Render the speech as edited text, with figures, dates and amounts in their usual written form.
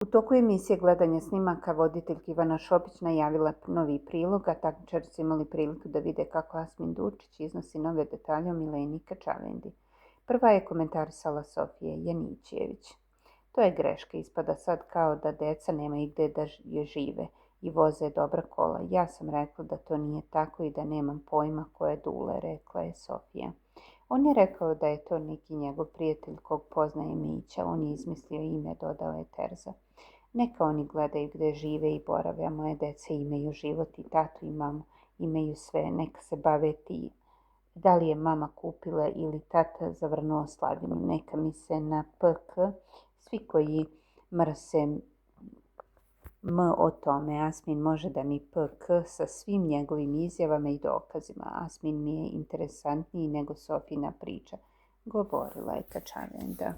U toku emisije gledanja snimaka voditeljka Ivana Šopić najavila novi prilog, a takmičari su imali priliku da vide kako Asmin Durčić iznosi nove detalje o Mileni Kačavendi. Prva je komentarisala Sofija Janićijević. To je greška, ispada sad kao da deca nemaju gde da je žive i voze dobra kola. Ja sam rekla da to nije tako i da nemam pojma ko je Dule, rekla je Sofija. On je rekao da je to neki njegov prijatelj kog poznaje Mića. On je izmislio ime, dodao je Terza. Neka oni gledaju gde žive i borave, a moje dece imaju život i tatu i mamu, imaju sve, neka se bave ti. Da li je mama kupila ili tata zavrnuo slavinu, neka mi se na PK, svi koji mrse o tome. Asmin može da mi PK sa svim njegovim izjavama i dokazima. Asmin mi je interesantniji nego Sofina priča, govorila je Kačavenda.